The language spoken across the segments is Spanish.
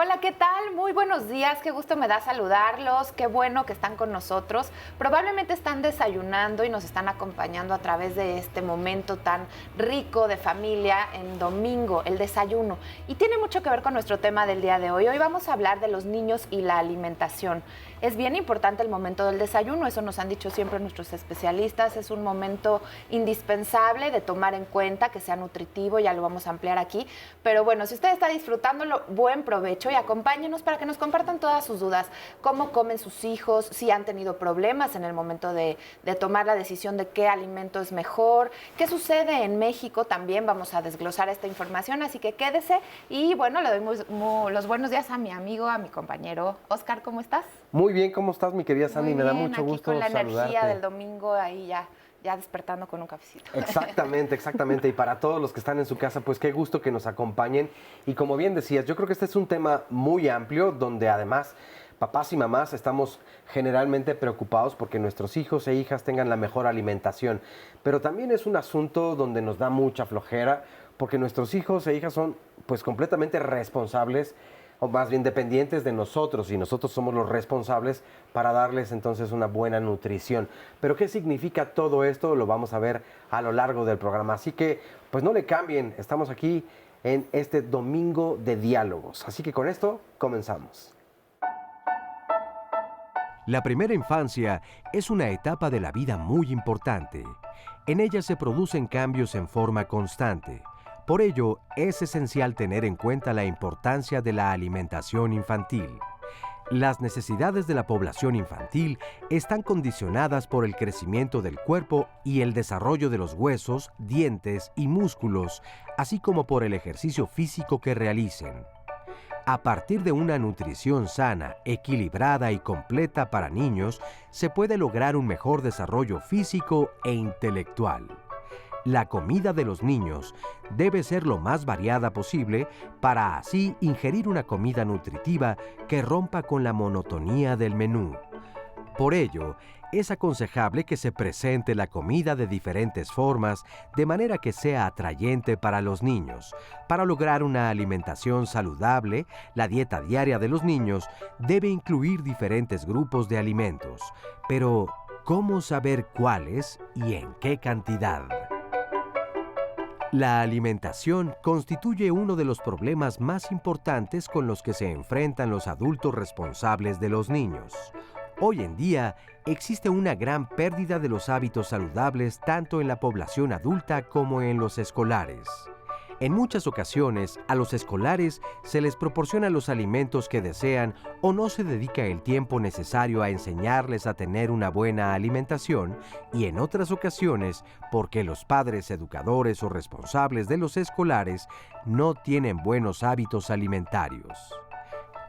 Hola, ¿qué tal? Muy buenos días, qué gusto me da saludarlos, qué bueno que están con nosotros. Probablemente están desayunando y nos están acompañando a través de este momento tan rico de familia en domingo, el desayuno. Y tiene mucho que ver con nuestro tema del día de hoy. Hoy vamos a hablar de los niños y la alimentación. Es bien importante el momento del desayuno, eso nos han dicho siempre nuestros especialistas, es un momento indispensable de tomar en cuenta, que sea nutritivo, ya lo vamos a ampliar aquí. Pero bueno, si usted está disfrutándolo, buen provecho y acompáñenos para que nos compartan todas sus dudas. ¿Cómo comen sus hijos? Si han tenido problemas en el momento de tomar la decisión de qué alimento es mejor. ¿Qué sucede en México? También vamos a desglosar esta información, así que quédese. Y bueno, le doy los buenos días a mi amigo, a mi compañero. Oscar, ¿cómo estás? Muy bien, ¿cómo estás, mi querida Sandy? Me da mucho gusto saludarte. Con la energía del saludarte. domingo ahí ya despertando con un cafecito. Exactamente, exactamente. Y para todos los que están en su casa, pues qué gusto que nos acompañen. Y como bien decías, yo creo que este es un tema muy amplio, donde además papás y mamás estamos generalmente preocupados porque nuestros hijos e hijas tengan la mejor alimentación. Pero también es un asunto donde nos da mucha flojera, porque nuestros hijos e hijas son pues completamente responsables, o más bien dependientes de nosotros, y nosotros somos los responsables para darles entonces una buena nutrición. Pero ¿qué significa todo esto? Lo vamos a ver a lo largo del programa. Así que pues no le cambien, estamos aquí en este domingo de diálogos. Así que con esto comenzamos. La primera infancia es una etapa de la vida muy importante. En ella se producen cambios en forma constante. Por ello, es esencial tener en cuenta la importancia de la alimentación infantil. Las necesidades de la población infantil están condicionadas por el crecimiento del cuerpo y el desarrollo de los huesos, dientes y músculos, así como por el ejercicio físico que realicen. A partir de una nutrición sana, equilibrada y completa para niños, se puede lograr un mejor desarrollo físico e intelectual. La comida de los niños debe ser lo más variada posible para así ingerir una comida nutritiva que rompa con la monotonía del menú. Por ello, es aconsejable que se presente la comida de diferentes formas de manera que sea atrayente para los niños. Para lograr una alimentación saludable, la dieta diaria de los niños debe incluir diferentes grupos de alimentos. Pero, ¿cómo saber cuáles y en qué cantidad? La alimentación constituye uno de los problemas más importantes con los que se enfrentan los adultos responsables de los niños. Hoy en día, existe una gran pérdida de los hábitos saludables tanto en la población adulta como en los escolares. En muchas ocasiones, a los escolares se les proporciona los alimentos que desean o no se dedica el tiempo necesario a enseñarles a tener una buena alimentación, y en otras ocasiones, porque los padres educadores o responsables de los escolares no tienen buenos hábitos alimentarios.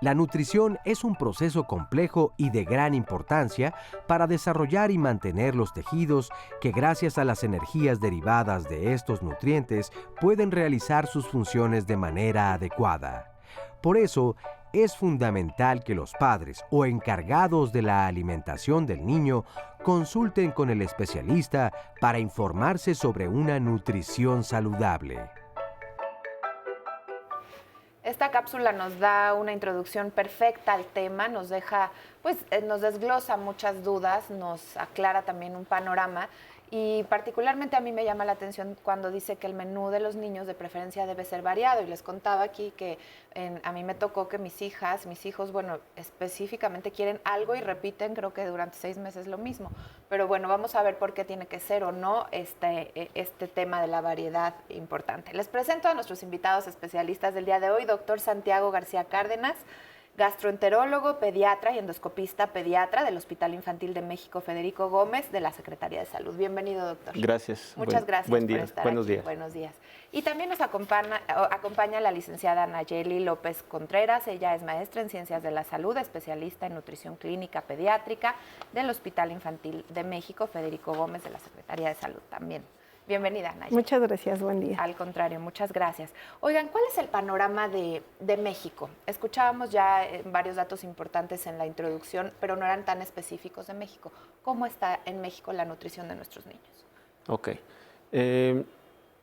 La nutrición es un proceso complejo y de gran importancia para desarrollar y mantener los tejidos que, gracias a las energías derivadas de estos nutrientes, pueden realizar sus funciones de manera adecuada. Por eso, es fundamental que los padres o encargados de la alimentación del niño consulten con el especialista para informarse sobre una nutrición saludable. Esta cápsula nos da una introducción perfecta al tema, nos deja, nos desglosa muchas dudas, nos aclara también un panorama, y particularmente a mí me llama la atención cuando dice que el menú de los niños de preferencia debe ser variado. Y les contaba aquí que a mí me tocó que mis hijos, bueno, específicamente quieren algo y repiten, creo que durante 6 meses lo mismo. Pero bueno, vamos a ver por qué tiene que ser o no este tema de la variedad importante. Les presento a nuestros invitados especialistas del día de hoy, doctor Santiago García Cárdenas, gastroenterólogo, pediatra y endoscopista pediatra del Hospital Infantil de México Federico Gómez de la Secretaría de Salud. Bienvenido, doctor. Gracias. Muchas gracias buen por día. estar Buenos aquí. días. Buenos días. Y también nos acompaña la licenciada Nayeli López Contreras. Ella es maestra en Ciencias de la Salud, especialista en nutrición clínica pediátrica del Hospital Infantil de México Federico Gómez de la Secretaría de Salud también. Bienvenida, Nayeli. Muchas gracias, buen día. Al contrario, muchas gracias. Oigan, ¿cuál es el panorama de México? Escuchábamos ya varios datos importantes en la introducción, pero no eran tan específicos de México. ¿Cómo está en México la nutrición de nuestros niños? Ok.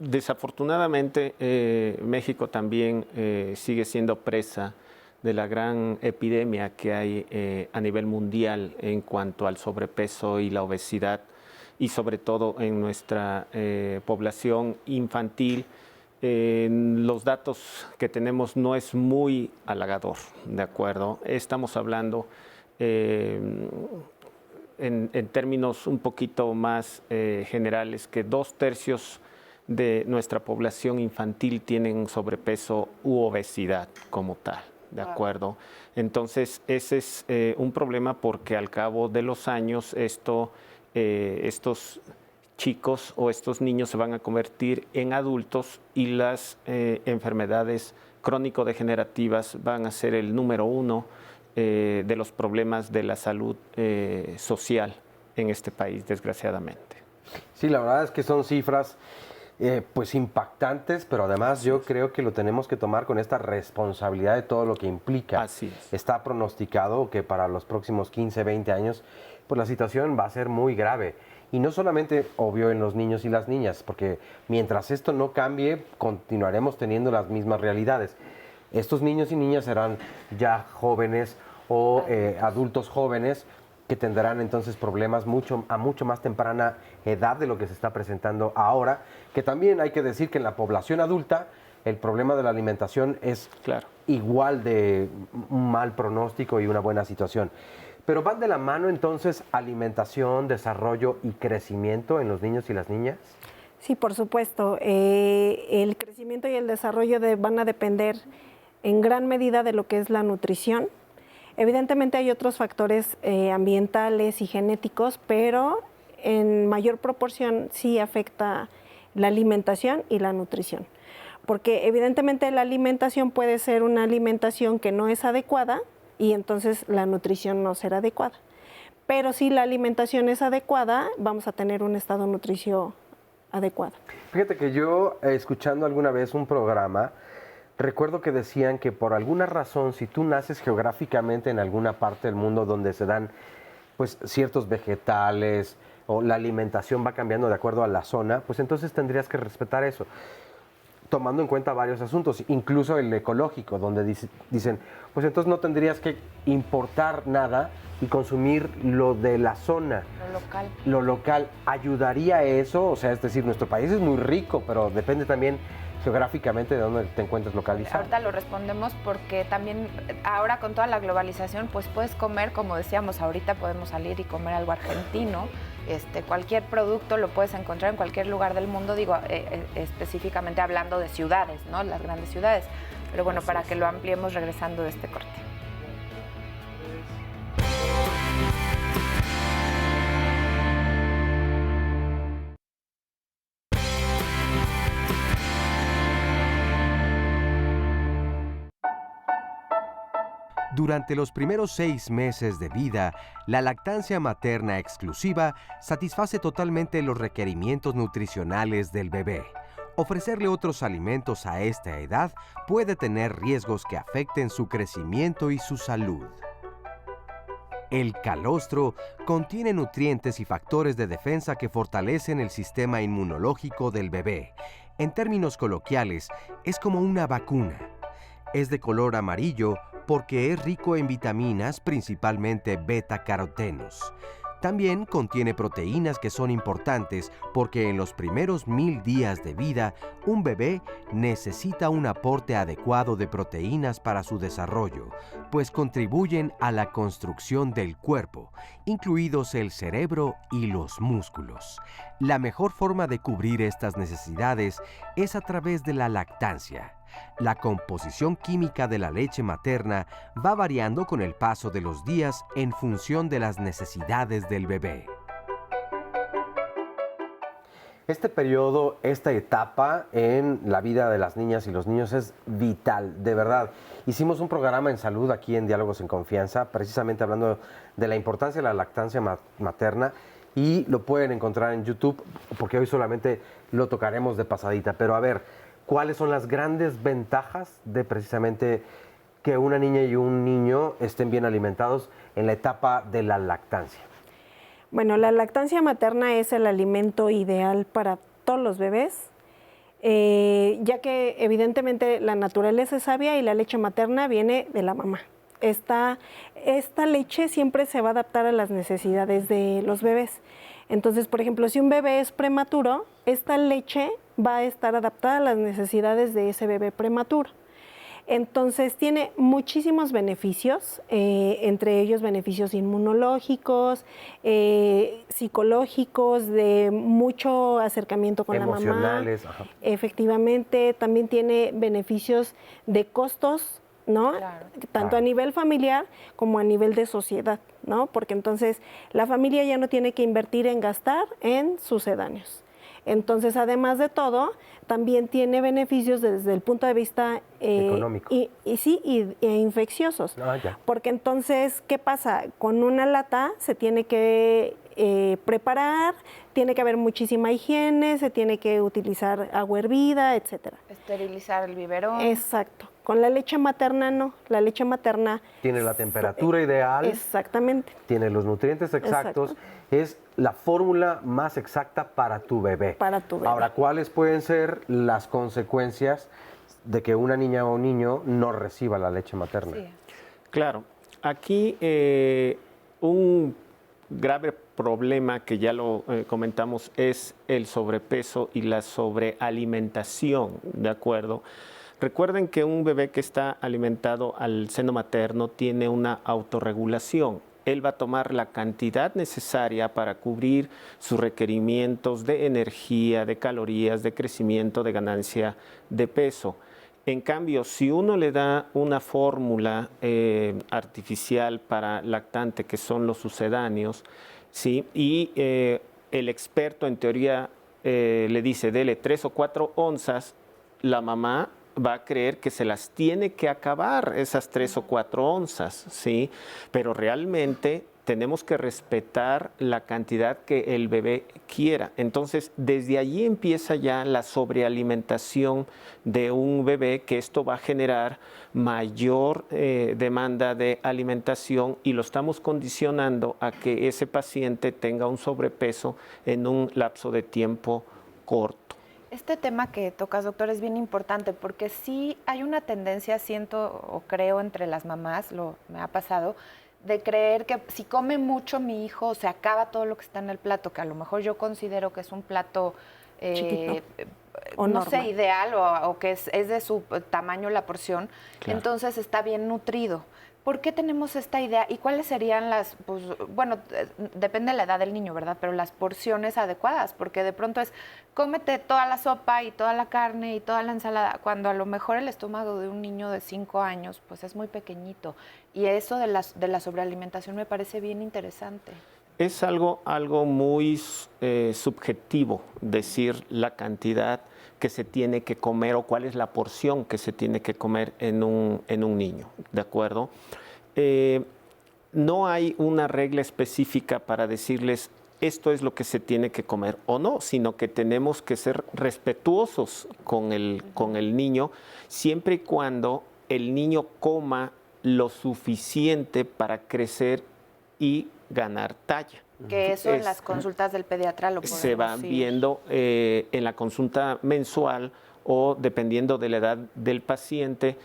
Desafortunadamente, México también sigue siendo presa de la gran epidemia que hay a nivel mundial en cuanto al sobrepeso y la obesidad, y sobre todo en nuestra población infantil. Los datos que tenemos no es muy halagador, ¿de acuerdo? Estamos hablando en términos un poquito más generales, que 2/3 de nuestra población infantil tienen sobrepeso u obesidad como tal, ¿de acuerdo? Entonces, ese es un problema, porque al cabo de los años estos chicos o estos niños se van a convertir en adultos, y las enfermedades crónico-degenerativas van a ser el número 1 de los problemas de la salud social en este país, desgraciadamente. Sí, la verdad es que son cifras pues impactantes, pero además yo creo que lo tenemos que tomar con esta responsabilidad de todo lo que implica. Así es. Está pronosticado que para los próximos 15, 20 años, pues la situación va a ser muy grave. Y no solamente, obvio, en los niños y las niñas, porque mientras esto no cambie, continuaremos teniendo las mismas realidades. Estos niños y niñas serán ya jóvenes o adultos jóvenes, que tendrán entonces problemas a mucho más temprana edad de lo que se está presentando ahora, que también hay que decir que en la población adulta el problema de la alimentación es igual de un mal pronóstico y una buena situación. Pero van de la mano entonces alimentación, desarrollo y crecimiento en los niños y las niñas. Sí, por supuesto. El crecimiento y el desarrollo van a depender en gran medida de lo que es la nutrición. Evidentemente hay otros factores ambientales y genéticos, pero en mayor proporción sí afecta la alimentación y la nutrición. Porque evidentemente la alimentación puede ser una alimentación que no es adecuada, y entonces la nutrición no será adecuada. Pero si la alimentación es adecuada, vamos a tener un estado nutricio adecuado. Fíjate que yo, escuchando alguna vez un programa, recuerdo que decían que por alguna razón, si tú naces geográficamente en alguna parte del mundo donde se dan pues ciertos vegetales o la alimentación va cambiando de acuerdo a la zona, pues entonces tendrías que respetar eso, tomando en cuenta varios asuntos, incluso el ecológico, donde dicen, pues entonces no tendrías que importar nada y consumir lo de la zona. Lo local. Lo local, ¿ayudaría eso? O sea, es decir, nuestro país es muy rico, pero depende también geográficamente de dónde te encuentres localizado. Ahorita lo respondemos porque también ahora con toda la globalización pues puedes comer, como decíamos, ahorita podemos salir y comer algo argentino, cualquier producto lo puedes encontrar en cualquier lugar del mundo, digo específicamente hablando de ciudades, ¿no? Las grandes ciudades, pero bueno, para que lo ampliemos regresando de este corte. Durante los primeros 6 meses de vida, la lactancia materna exclusiva satisface totalmente los requerimientos nutricionales del bebé. Ofrecerle otros alimentos a esta edad puede tener riesgos que afecten su crecimiento y su salud. El calostro contiene nutrientes y factores de defensa que fortalecen el sistema inmunológico del bebé. En términos coloquiales, es como una vacuna. Es de color amarillo porque es rico en vitaminas, principalmente beta-carotenos. También contiene proteínas que son importantes porque en los primeros 1000 días de vida, un bebé necesita un aporte adecuado de proteínas para su desarrollo, pues contribuyen a la construcción del cuerpo, incluidos el cerebro y los músculos. La mejor forma de cubrir estas necesidades es a través de la lactancia. La composición química de la leche materna va variando con el paso de los días en función de las necesidades del bebé. Este periodo, esta etapa en la vida de las niñas y los niños es vital, de verdad. Hicimos un programa en salud aquí en Diálogos en Confianza, precisamente hablando de la importancia de la lactancia materna, y lo pueden encontrar en YouTube, porque hoy solamente lo tocaremos de pasadita. Pero a ver, ¿cuáles son las grandes ventajas de precisamente que una niña y un niño estén bien alimentados en la etapa de la lactancia? Bueno, la lactancia materna es el alimento ideal para todos los bebés. ya que evidentemente la naturaleza es sabia y la leche materna viene de la mamá. Esta leche siempre se va a adaptar a las necesidades de los bebés. Entonces, por ejemplo, si un bebé es prematuro, esta leche va a estar adaptada a las necesidades de ese bebé prematuro. Entonces tiene muchísimos beneficios, entre ellos beneficios inmunológicos, psicológicos, de mucho acercamiento con la mamá. Emocionales. Ajá. Efectivamente, también tiene beneficios de costos, ¿no? Claro. Tanto a nivel familiar como a nivel de sociedad, ¿no? Porque entonces la familia ya no tiene que invertir en gastar en sucedáneos. Entonces, además de todo, también tiene beneficios desde el punto de vista económico. e infecciosos. Ya. Porque entonces, ¿qué pasa? Con una lata se tiene que preparar, tiene que haber muchísima higiene, se tiene que utilizar agua hervida, etcétera. Esterilizar el biberón. Exacto. Con la leche materna no. La leche materna Tiene la temperatura ideal. Exactamente. Tiene los nutrientes exactos. Exacto. Es la fórmula más exacta para tu bebé. Para tu bebé. Ahora, ¿cuáles pueden ser las consecuencias de que una niña o un niño no reciba la leche materna? Sí. Claro, aquí un grave problema que ya lo comentamos es el sobrepeso y la sobrealimentación, ¿de acuerdo? Recuerden que un bebé que está alimentado al seno materno tiene una autorregulación. Él va a tomar la cantidad necesaria para cubrir sus requerimientos de energía, de calorías, de crecimiento, de ganancia de peso. En cambio, si uno le da una fórmula artificial para lactante, que son los sucedáneos, ¿sí? Y el experto en teoría le dice, dele 3 o 4 onzas, la mamá va a creer que se las tiene que acabar esas 3 o 4 onzas, ¿sí? Pero realmente tenemos que respetar la cantidad que el bebé quiera. Entonces, desde allí empieza ya la sobrealimentación de un bebé, que esto va a generar mayor demanda de alimentación y lo estamos condicionando a que ese paciente tenga un sobrepeso en un lapso de tiempo corto. Este tema que tocas, doctor, es bien importante porque sí hay una tendencia, siento o creo entre las mamás, me ha pasado, de creer que si come mucho mi hijo se acaba todo lo que está en el plato, que a lo mejor yo considero que es un plato chiquito o no normal. sé, ideal o que es de su tamaño la porción, Claro. entonces está bien nutrido. ¿Por qué tenemos esta idea? ¿Y cuáles serían las, pues, bueno, depende de la edad del niño, ¿verdad? Pero las porciones adecuadas, porque de pronto es, cómete toda la sopa y toda la carne y toda la ensalada, cuando a lo mejor el estómago de un niño de 5 años, pues es muy pequeñito. Y eso de la sobrealimentación me parece bien interesante. Es algo muy subjetivo decir la cantidad que se tiene que comer o cuál es la porción que se tiene que comer en un niño, ¿de acuerdo? No hay una regla específica para decirles esto es lo que se tiene que comer o no, sino que tenemos que ser respetuosos con el niño, siempre y cuando el niño coma lo suficiente para crecer y ganar talla. Que eso en las consultas del pediatra lo podemos se va viendo en la consulta mensual o dependiendo de la edad del paciente,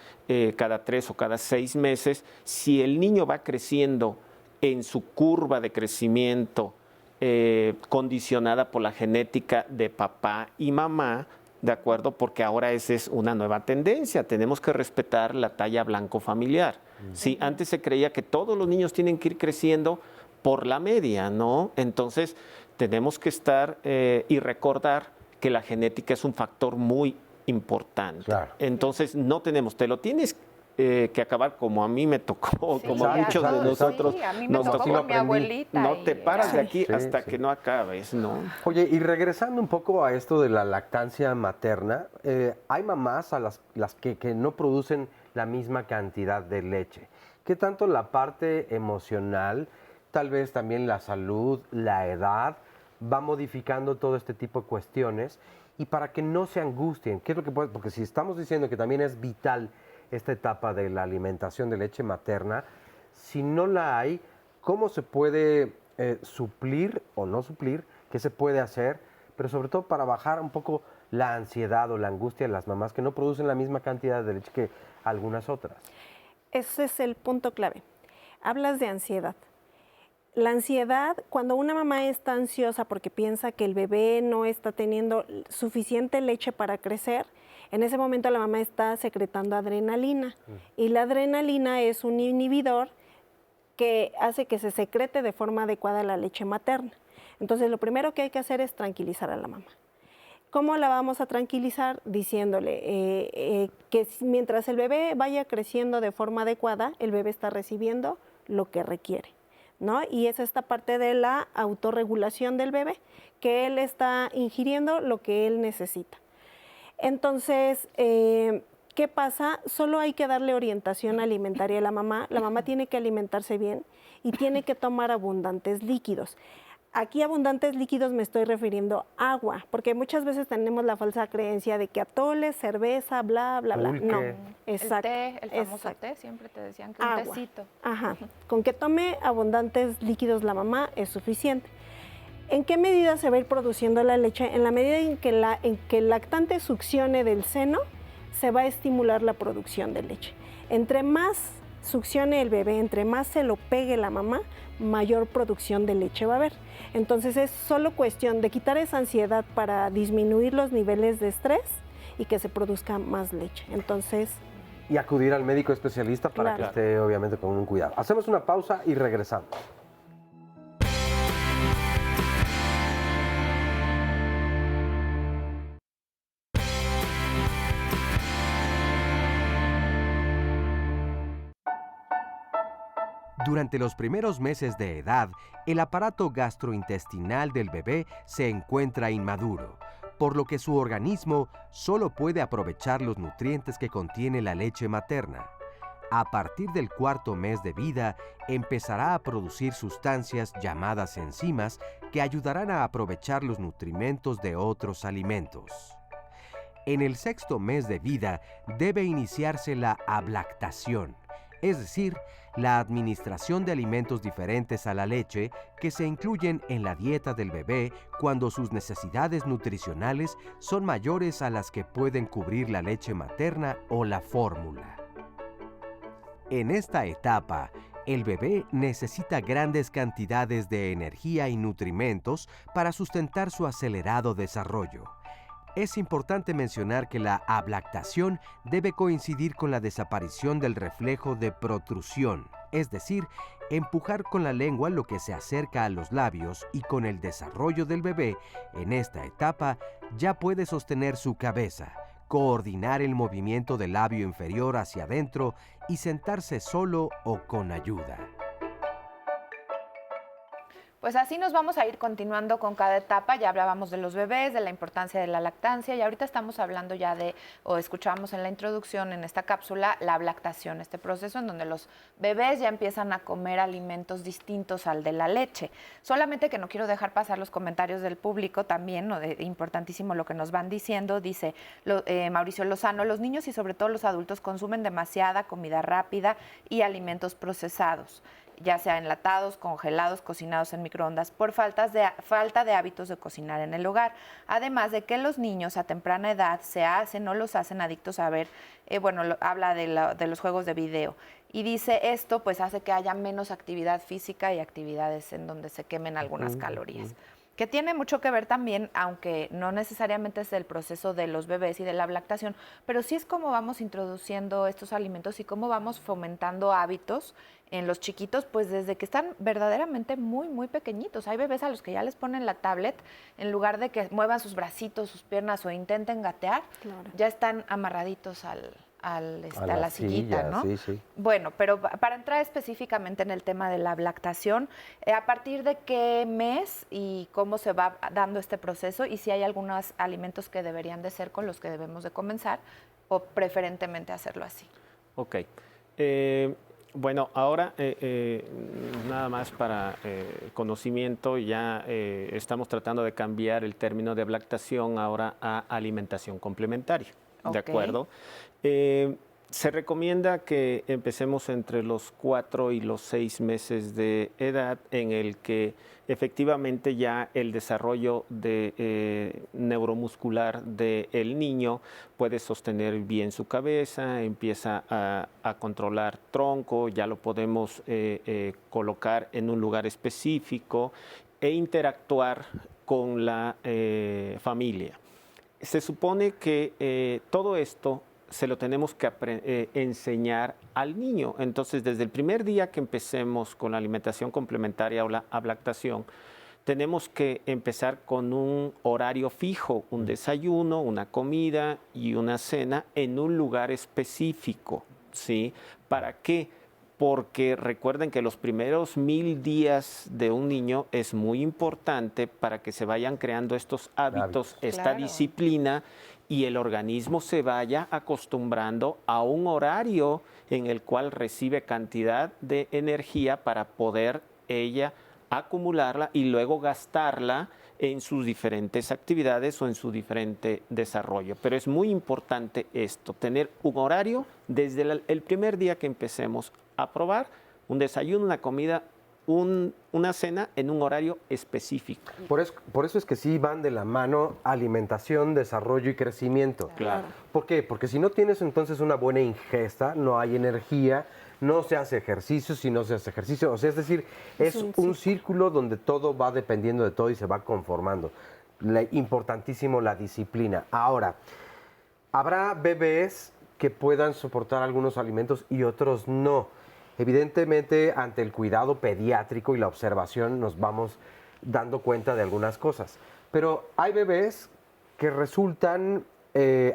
cada 3 o cada 6 meses, si el niño va creciendo en su curva de crecimiento condicionada por la genética de papá y mamá, ¿de acuerdo? Porque ahora esa es una nueva tendencia, tenemos que respetar la talla blanco familiar. ¿Sí? Antes se creía que todos los niños tienen que ir creciendo por la media, ¿no? Entonces, tenemos que estar y recordar que la genética es un factor muy importante. Claro. Entonces, no tenemos, te lo tienes que acabar como a mí me tocó, Sí, como a muchos de exacto. nosotros. Sí, a mí me nos tocó tocó. con mi aprendí. abuelita. No y te paras de aquí Sí, hasta sí. que no acabes, ¿no? Oye, y regresando un poco a esto de la lactancia materna, hay mamás a las que no producen la misma cantidad de leche. ¿Qué tanto la parte emocional, tal vez también la salud, la edad, va modificando todo este tipo de cuestiones? Y para que no se angustien, ¿qué es lo que puede? Porque si estamos diciendo que también es vital esta etapa de la alimentación de leche materna, si no la hay, ¿cómo se puede suplir o no suplir? ¿Qué se puede hacer pero sobre todo para bajar un poco la ansiedad o la angustia de las mamás que no producen la misma cantidad de leche que algunas otras. Ese es el punto clave. Hablas de ansiedad. La ansiedad, cuando una mamá está ansiosa porque piensa que el bebé no está teniendo suficiente leche para crecer, en ese momento la mamá está secretando adrenalina. Y la adrenalina es un inhibidor que hace que se secrete de forma adecuada la leche materna. Entonces, lo primero que hay que hacer es tranquilizar a la mamá. ¿Cómo la vamos a tranquilizar? Diciéndole que mientras el bebé vaya creciendo de forma adecuada, el bebé está recibiendo lo que requiere, ¿no? Y es esta parte de la autorregulación del bebé, que él está ingiriendo lo que él necesita. Entonces, ¿qué pasa? Solo hay que darle orientación alimentaria a la mamá. La mamá tiene que alimentarse bien y tiene que tomar abundantes líquidos. Aquí abundantes líquidos me estoy refiriendo a agua, porque muchas veces tenemos la falsa creencia de que atole, cerveza, bla, bla, bla. Pulque. No, exacto. El famoso exacto. té, siempre te decían que un Agua. tecito. Ajá. Con que tome abundantes líquidos la mamá es suficiente. ¿En qué medida se va a ir produciendo la leche? En la medida en que el lactante succione del seno, se va a estimular la producción de leche. Entre más succione el bebé, entre más se lo pegue la mamá, mayor producción de leche va a haber. Entonces es solo cuestión de quitar esa ansiedad para disminuir los niveles de estrés y que se produzca más leche. Entonces... Y acudir al médico especialista para que esté obviamente con un cuidado. Hacemos una pausa y regresamos. Durante los primeros meses de edad, el aparato gastrointestinal del bebé se encuentra inmaduro, por lo que su organismo solo puede aprovechar los nutrientes que contiene la leche materna. A partir del cuarto mes de vida, empezará a producir sustancias llamadas enzimas que ayudarán a aprovechar los nutrimentos de otros alimentos. En el sexto mes de vida debe iniciarse la ablactación, es decir, la administración de alimentos diferentes a la leche que se incluyen en la dieta del bebé cuando sus necesidades nutricionales son mayores a las que pueden cubrir la leche materna o la fórmula. En esta etapa, el bebé necesita grandes cantidades de energía y nutrimentos para sustentar su acelerado desarrollo. Es importante mencionar que la ablactación debe coincidir con la desaparición del reflejo de protrusión, es decir, empujar con la lengua lo que se acerca a los labios, y con el desarrollo del bebé, en esta etapa, ya puede sostener su cabeza, coordinar el movimiento del labio inferior hacia adentro y sentarse solo o con ayuda. Pues así nos vamos a ir continuando con cada etapa. Ya hablábamos de los bebés, de la importancia de la lactancia, y ahorita estamos hablando ya o escuchábamos en la introducción, en esta cápsula, la ablactación, este proceso en donde los bebés ya empiezan a comer alimentos distintos al de la leche. Solamente que no quiero dejar pasar los comentarios del público también, importantísimo lo que nos van diciendo. Dice Mauricio Lozano: los niños y sobre todo los adultos consumen demasiada comida rápida y alimentos procesados, ya sea enlatados, congelados, cocinados en microondas, por falta de hábitos de cocinar en el hogar. Además de que los niños a temprana edad los hacen adictos a ver, habla de los juegos de video. Y dice esto pues hace que haya menos actividad física y actividades en donde se quemen algunas calorías. Que tiene mucho que ver también, aunque no necesariamente es el proceso de los bebés y de la lactación, pero sí es cómo vamos introduciendo estos alimentos y cómo vamos fomentando hábitos en los chiquitos, pues desde que están verdaderamente muy, muy pequeñitos. Hay bebés a los que ya les ponen la tablet, en lugar de que muevan sus bracitos, sus piernas o intenten gatear, ya están amarraditos a la sillita, ¿no? Sí, sí. Bueno, pero para entrar específicamente en el tema de la ablactación, ¿a partir de qué mes y cómo se va dando este proceso? Y si hay algunos alimentos que deberían de ser con los que debemos de comenzar, o preferentemente hacerlo así. Ok. Bueno, ahora nada más para conocimiento, ya estamos tratando de cambiar el término de ablactación ahora a alimentación complementaria. ¿De acuerdo? Se recomienda que empecemos entre los 4 y los 6 meses de edad, en el que efectivamente ya el desarrollo neuromuscular del niño puede sostener bien su cabeza, empieza a controlar tronco, ya lo podemos colocar en un lugar específico e interactuar con la familia. Se supone que todo esto se lo tenemos que enseñar al niño. Entonces, desde el primer día que empecemos con la alimentación complementaria o la ablactación, tenemos que empezar con un horario fijo, un desayuno, una comida y una cena en un lugar específico, ¿sí? ¿Para qué? Porque recuerden que los primeros 1000 días de un niño es muy importante para que se vayan creando estos hábitos, esta disciplina, y el organismo se vaya acostumbrando a un horario en el cual recibe cantidad de energía para poder ella acumularla y luego gastarla en sus diferentes actividades o en su diferente desarrollo. Pero es muy importante esto, tener un horario desde el primer día que empecemos a probar, un desayuno, una comida, una cena en un horario específico. Por eso es que sí van de la mano alimentación, desarrollo y crecimiento. Claro. ¿Por qué? Porque si no tienes entonces una buena ingesta, no hay energía, no se hace ejercicio, si no se hace ejercicio. O sea, es decir, es un círculo donde todo va dependiendo de todo y se va conformando. Importantísimo la disciplina. Ahora, habrá bebés que puedan soportar algunos alimentos y otros no. Evidentemente, ante el cuidado pediátrico y la observación nos vamos dando cuenta de algunas cosas. Pero hay bebés que resultan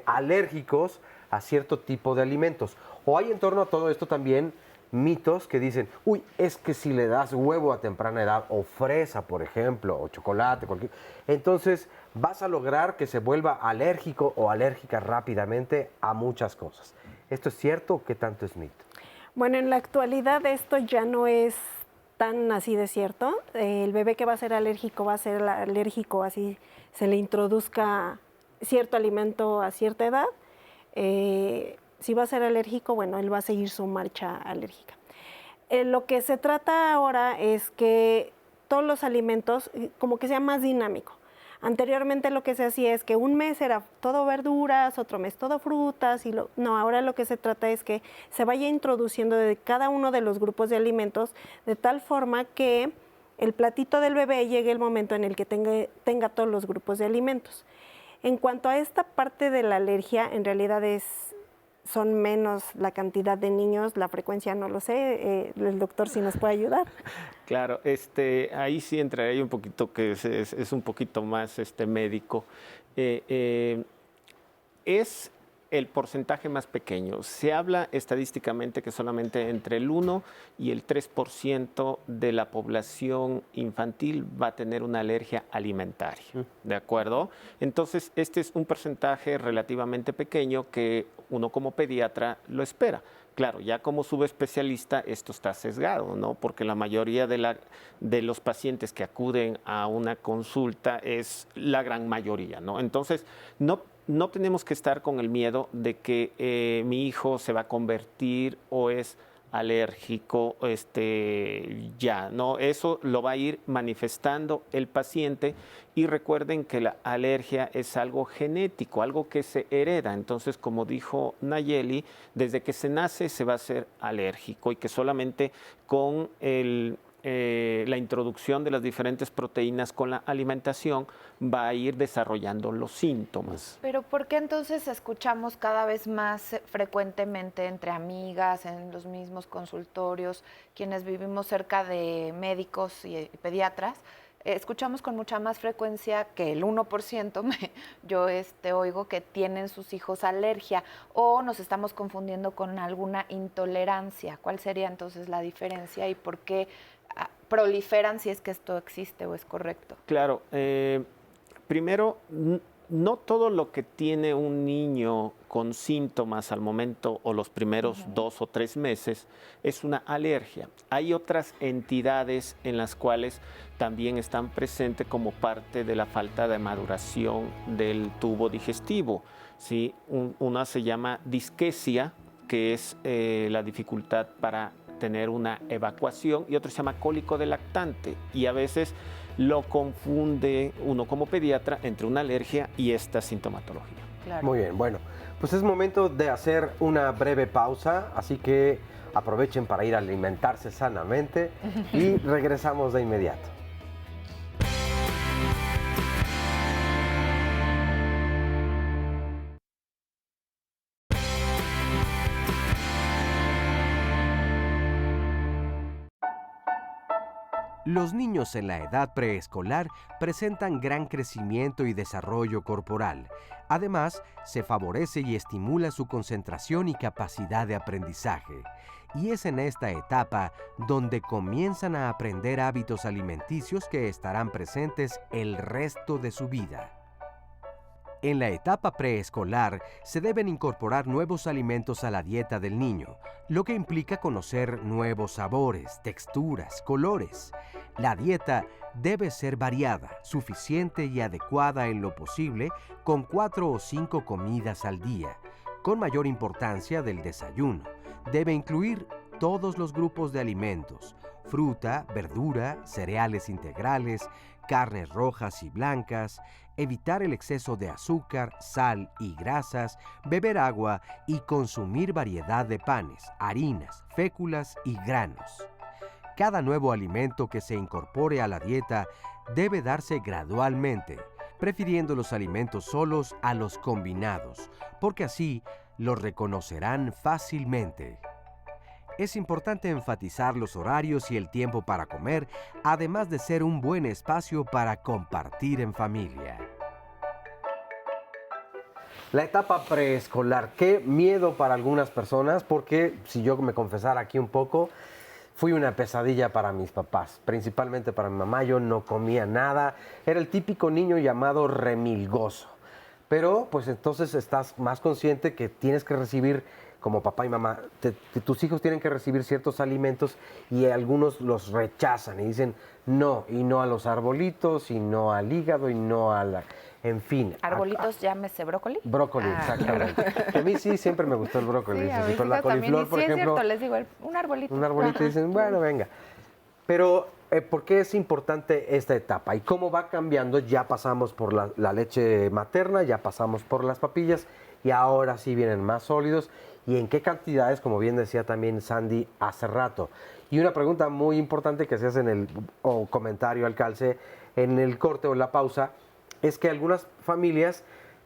alérgicos a cierto tipo de alimentos. O hay en torno a todo esto también mitos que dicen, uy, es que si le das huevo a temprana edad, o fresa, por ejemplo, o chocolate, entonces vas a lograr que se vuelva alérgico o alérgica rápidamente a muchas cosas. ¿Esto es cierto o qué tanto es mito? Bueno, en la actualidad esto ya no es tan así de cierto. El bebé que va a ser alérgico así se le introduzca cierto alimento a cierta edad. Si va a ser alérgico, bueno, él va a seguir su marcha alérgica. Lo que se trata ahora es que todos los alimentos como que sea más dinámico. Anteriormente lo que se hacía es que un mes era todo verduras, otro mes todo frutas, no, ahora lo que se trata es que se vaya introduciendo de cada uno de los grupos de alimentos de tal forma que el platito del bebé llegue el momento en el que tenga todos los grupos de alimentos. En cuanto a esta parte de la alergia, en realidad son menos la cantidad de niños, la frecuencia no lo sé, el doctor sí nos puede ayudar. Claro, ahí sí entraría un poquito, que es un poquito más médico. Es el porcentaje más pequeño. Se habla estadísticamente que solamente entre el 1 y el 3% de la población infantil va a tener una alergia alimentaria, ¿de acuerdo? Entonces, este es un porcentaje relativamente pequeño que uno como pediatra lo espera. Claro, ya como subespecialista esto está sesgado, ¿no? Porque la mayoría de los pacientes que acuden a una consulta es la gran mayoría, ¿no? Entonces, no tenemos que estar con el miedo de que mi hijo se va a convertir o es alérgico, ya, ¿no? Eso lo va a ir manifestando el paciente, y recuerden que la alergia es algo genético, algo que se hereda. Entonces, como dijo Nayeli, desde que se nace se va a ser alérgico, y que solamente con la introducción de las diferentes proteínas con la alimentación va a ir desarrollando los síntomas. Pero ¿por qué entonces escuchamos cada vez más frecuentemente entre amigas, en los mismos consultorios, quienes vivimos cerca de médicos y pediatras, escuchamos con mucha más frecuencia que el 1% yo oigo que tienen sus hijos alergia, o nos estamos confundiendo con alguna intolerancia? ¿Cuál sería entonces la diferencia y por qué proliferan, si es que esto existe o es correcto? Claro, primero, no todo lo que tiene un niño con síntomas al momento o los primeros 2 o 3 meses es una alergia. Hay otras entidades en las cuales también están presentes como parte de la falta de maduración del tubo digestivo, ¿sí? Una se llama disquesia, que es la dificultad para tener una evacuación, y otro se llama cólico del lactante, y a veces lo confunde uno como pediatra entre una alergia y esta sintomatología. Claro. Muy bien, bueno, pues es momento de hacer una breve pausa, así que aprovechen para ir a alimentarse sanamente y regresamos de inmediato. Los niños en la edad preescolar presentan gran crecimiento y desarrollo corporal. Además, se favorece y estimula su concentración y capacidad de aprendizaje. Y es en esta etapa donde comienzan a aprender hábitos alimenticios que estarán presentes el resto de su vida. En la etapa preescolar se deben incorporar nuevos alimentos a la dieta del niño, lo que implica conocer nuevos sabores, texturas, colores. La dieta debe ser variada, suficiente y adecuada en lo posible, con 4 o 5 comidas al día. Con mayor importancia del desayuno, debe incluir todos los grupos de alimentos: fruta, verdura, cereales integrales, carnes rojas y blancas, evitar el exceso de azúcar, sal y grasas, beber agua y consumir variedad de panes, harinas, féculas y granos. Cada nuevo alimento que se incorpore a la dieta debe darse gradualmente, prefiriendo los alimentos solos a los combinados, porque así los reconocerán fácilmente. Es importante enfatizar los horarios y el tiempo para comer, además de ser un buen espacio para compartir en familia. La etapa preescolar, qué miedo para algunas personas, porque si yo me confesara aquí un poco, fui una pesadilla para mis papás, principalmente para mi mamá. Yo no comía nada, era el típico niño llamado remilgoso. Pero pues entonces estás más consciente que tienes que recibir, como papá y mamá, que tus hijos tienen que recibir ciertos alimentos y algunos los rechazan y dicen no, y no a los arbolitos, y no al hígado, y no a la... En fin. ¿Arbolitos llámese brócoli? Brócoli, exactamente. Que a mí sí siempre me gustó el brócoli. Sí, a mis pero la hijas también. coliflor, Y por sí, ejemplo... es cierto, les digo, un arbolito. Un arbolito y dicen, bueno, venga. Pero, ¿por qué es importante esta etapa? ¿Y cómo va cambiando? Ya pasamos por la leche materna, ya pasamos por las papillas y ahora sí vienen más sólidos. ¿Y en qué cantidades? Como bien decía también Sandy hace rato. Y una pregunta muy importante que se hace en el comentario al calce, en el corte o la pausa, es que algunas familias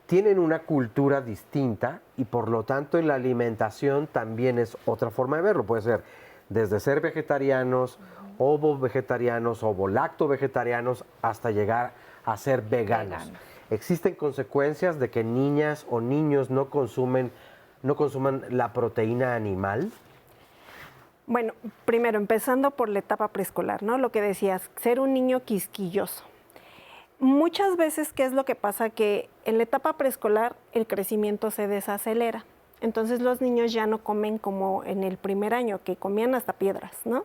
tienen una cultura distinta y por lo tanto en la alimentación también es otra forma de verlo. Puede ser desde ser vegetarianos, ovo-vegetarianos, ovo-lacto-vegetarianos, hasta llegar a ser veganos. ¿Existen consecuencias de que niñas o niños no consuman la proteína animal? Bueno, primero, empezando por la etapa preescolar, ¿no? Lo que decías, ser un niño quisquilloso. Muchas veces, ¿qué es lo que pasa? Que en la etapa preescolar el crecimiento se desacelera. Entonces los niños ya no comen como en el primer año, que comían hasta piedras, ¿no?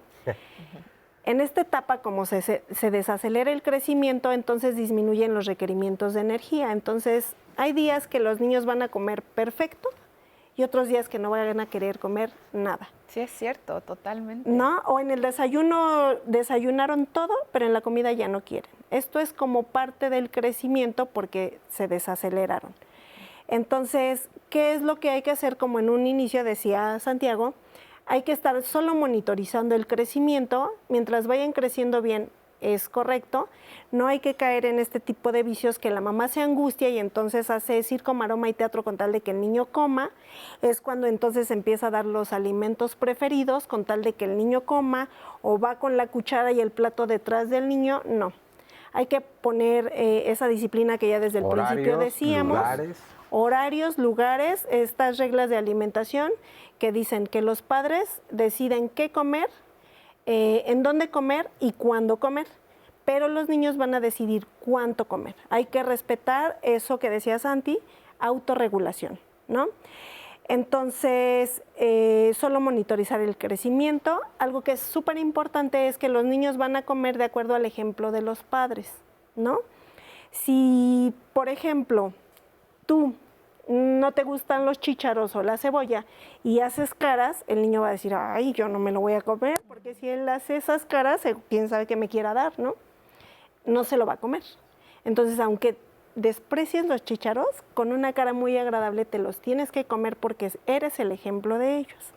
En esta etapa, como se desacelera el crecimiento, entonces disminuyen los requerimientos de energía. Entonces hay días que los niños van a comer perfecto y otros días que no van a querer comer nada. Sí, es cierto, totalmente. ¿No? O en el desayuno desayunaron todo, pero en la comida ya no quieren. Esto es como parte del crecimiento porque se desaceleraron. Entonces, ¿qué es lo que hay que hacer? Como en un inicio decía Santiago, hay que estar solo monitorizando el crecimiento. Mientras vayan creciendo bien, es correcto. No hay que caer en este tipo de vicios que la mamá se angustia y entonces hace circo, maroma y teatro con tal de que el niño coma. Es cuando entonces empieza a dar los alimentos preferidos con tal de que el niño coma, o va con la cuchara y el plato detrás del niño. No. Hay que poner esa disciplina que ya desde el principio decíamos. Horarios, lugares, estas reglas de alimentación que dicen que los padres deciden qué comer, en dónde comer y cuándo comer, pero los niños van a decidir cuánto comer. Hay que respetar eso que decía Santi, autorregulación, ¿no? Entonces, solo monitorizar el crecimiento. Algo que es súper importante es que los niños van a comer de acuerdo al ejemplo de los padres, ¿no? Si, por ejemplo, tú no te gustan los chícharos o la cebolla y haces caras, el niño va a decir, ay, yo no me lo voy a comer, porque si él hace esas caras, quién sabe qué me quiera dar, ¿no? No se lo va a comer. Entonces, aunque desprecies los chícharos, con una cara muy agradable te los tienes que comer porque eres el ejemplo de ellos.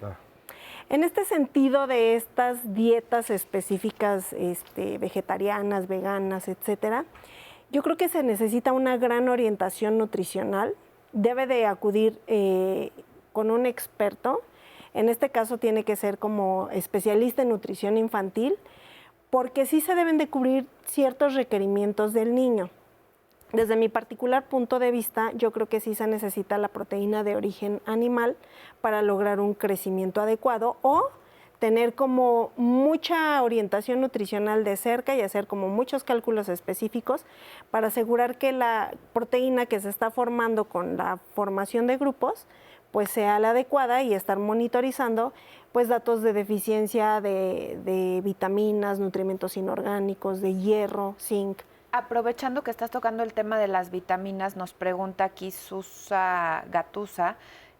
En este sentido de estas dietas específicas vegetarianas, veganas, etcétera, yo creo que se necesita una gran orientación nutricional. Debe de acudir con un experto. En este caso tiene que ser como especialista en nutrición infantil, porque sí se deben de cubrir ciertos requerimientos del niño. Desde mi particular punto de vista, yo creo que sí se necesita la proteína de origen animal para lograr un crecimiento adecuado o tener como mucha orientación nutricional de cerca y hacer como muchos cálculos específicos para asegurar que la proteína que se está formando con la formación de grupos pues sea la adecuada y estar monitorizando pues datos de deficiencia de vitaminas, nutrimentos inorgánicos, de hierro, zinc. Aprovechando que estás tocando el tema de las vitaminas, nos pregunta aquí Susa Gatusa,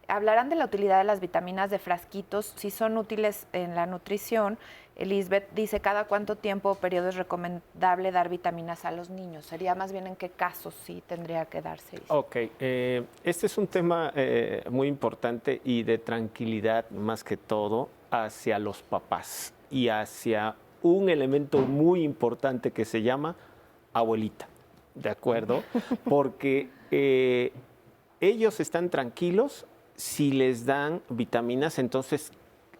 ¿hablarán de la utilidad de las vitaminas de frasquitos? Si son útiles en la nutrición. Elizabeth dice, ¿cada cuánto tiempo o periodo es recomendable dar vitaminas a los niños? Sería más bien en qué casos sí tendría que darse. Ok, este es un tema muy importante y de tranquilidad más que todo hacia los papás y hacia un elemento muy importante que se llama abuelita, ¿de acuerdo? Porque ellos están tranquilos si les dan vitaminas, entonces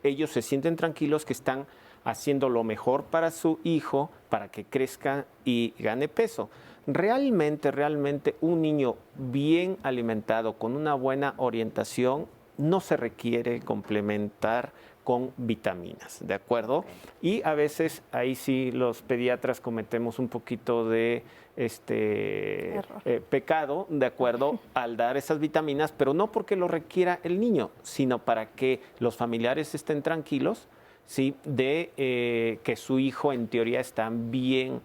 ellos se sienten tranquilos que están haciendo lo mejor para su hijo, para que crezca y gane peso. Realmente un niño bien alimentado, con una buena orientación, no se requiere complementar con vitaminas, ¿de acuerdo? Y a veces ahí sí los pediatras cometemos un poquito de pecado, ¿de acuerdo? Al dar esas vitaminas, pero no porque lo requiera el niño, sino para que los familiares estén tranquilos, ¿sí? De que su hijo en teoría están bien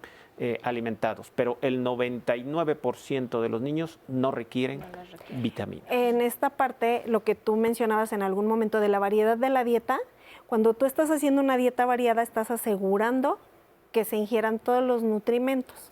alimentados, pero el 99% de los niños no requieren vitaminas. En esta parte, lo que tú mencionabas en algún momento de la variedad de la dieta, cuando tú estás haciendo una dieta variada, estás asegurando que se ingieran todos los nutrimentos.